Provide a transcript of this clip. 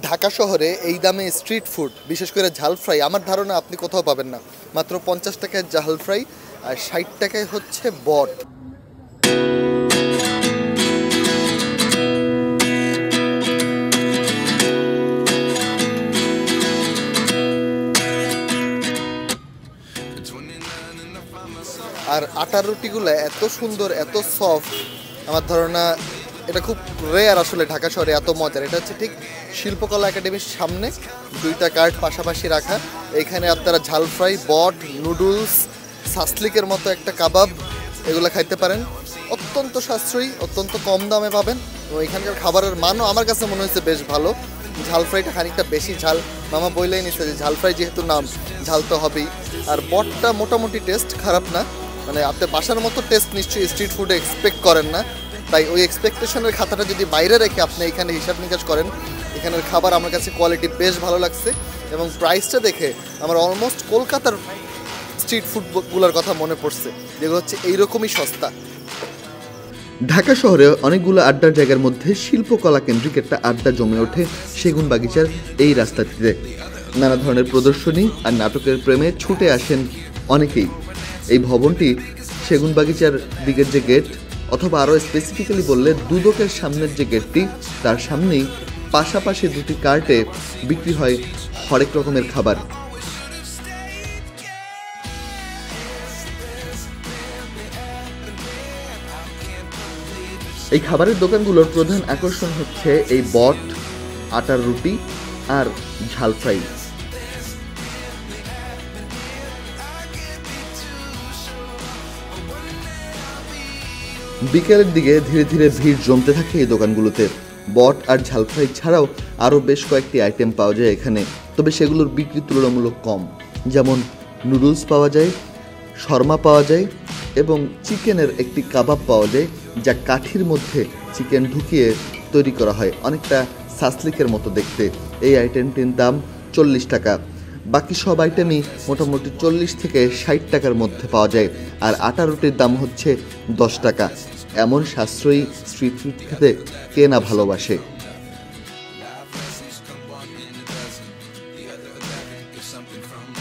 ঢাকা শহরে এই দামে স্ট্রিট ফুড, বিশেষ করে ঝাল ফ্রাই, আমার ধারণা আপনি কোথাও পাবেন না। মাত্র 50 টাকায় ঝাল ফ্রাই আর 60 টাকায় হচ্ছে বট। আর আটার রুটিগুলো এত সুন্দর, এত সফট, আমার ধারণা এটা খুব রেয়ার আসলে ঢাকা শহরে এত মজার। এটা হচ্ছে ঠিক শিল্পকলা একাডেমির সামনে দুইটা কার্ট পাশাপাশি রাখা। এইখানে আপনারা ঝাল ফ্রাই, বট, নুডলস, সাসলিকের মতো একটা কাবাব এগুলো খাইতে পারেন। অত্যন্ত সাশ্রয়ী, অত্যন্ত কম দামে পাবেন এবং এখানকার খাবারের মানও আমার কাছে মনে হয়েছে বেশ ভালো। ঝাল ফ্রাইটা খানিকটা বেশি ঝাল, মামা বললেই নিচ্ছে যে ঝাল ফ্রাই যেহেতু নাম, ঝাল তো হবেই। আর বটটা মোটামুটি টেস্ট খারাপ না, মানে আপনি বাসার মতো টেস্ট নিশ্চয়ই স্ট্রিট ফুডে এক্সপেক্ট করেন না। তাই ওই এক্সপেকটেশনের খাতাটা যদি বাইরে রেখে আপনি এখানে হিসাব নিকাশ করেন, এখানের খাবার আমার কাছে কোয়ালিটি বেশ ভালো লাগছে এবং প্রাইসটা দেখে আমার অলমোস্ট কলকাতার স্ট্রিট ফুডগুলোর কথা মনে পড়ছে, যেগুলো হচ্ছে এইরকমই সস্তা। ঢাকা শহরে অনেকগুলো আড্ডার জায়গার মধ্যে শিল্পকলা কেন্দ্রিক একটা আড্ডা জমে ওঠে সেগুন বাগিচার এই রাস্তাটিতে। নানা ধরনের প্রদর্শনী আর নাটকের প্রেমে ছুটে আসেন অনেকেই। এই ভবনটি সেগুন বাগিচার দিকের যে গেট, অথবা আরও স্পেসিফিক্যালি বললে দুদকের সামনের যে গেটটি, তার সামনেই পাশাপাশি দুটি কার্টে বিক্রি হয় হরেক রকমের খাবার। এই খাবারের দোকানগুলোর প্রধান আকর্ষণ হচ্ছে এই বট, আটার রুটি আর ঝাল ফ্রাই। বিকেলের দিকে ধীরে ধীরে ভিড় জমতে থাকে এই দোকানগুলোতে। বট আর ঝাল ফ্রাই ছাড়াও আরও বেশ কয়েকটি আইটেম পাওয়া যায় এখানে, তবে সেগুলোর বিক্রি তুলনামূলক কম। যেমন নুডলস পাওয়া যায়, শর্মা পাওয়া যায় এবং চিকেনের একটি কাবাব পাওয়া যায়, যা কাঠির মধ্যে চিকেন ঢুকিয়ে তৈরি করা হয়, অনেকটা সাসলিকের মতো দেখতে। এই আইটেমটির দাম 40 টাকা। বাকি সব আইটেমই মোটামুটি 40 থেকে 60 টাকার মধ্যে পাওয়া যায়। আর আটা রুটির দাম হচ্ছে 10 টাকা। এমন সাশ্রয়ী স্ট্রিট ফুড খেতে কে না ভালোবাসে।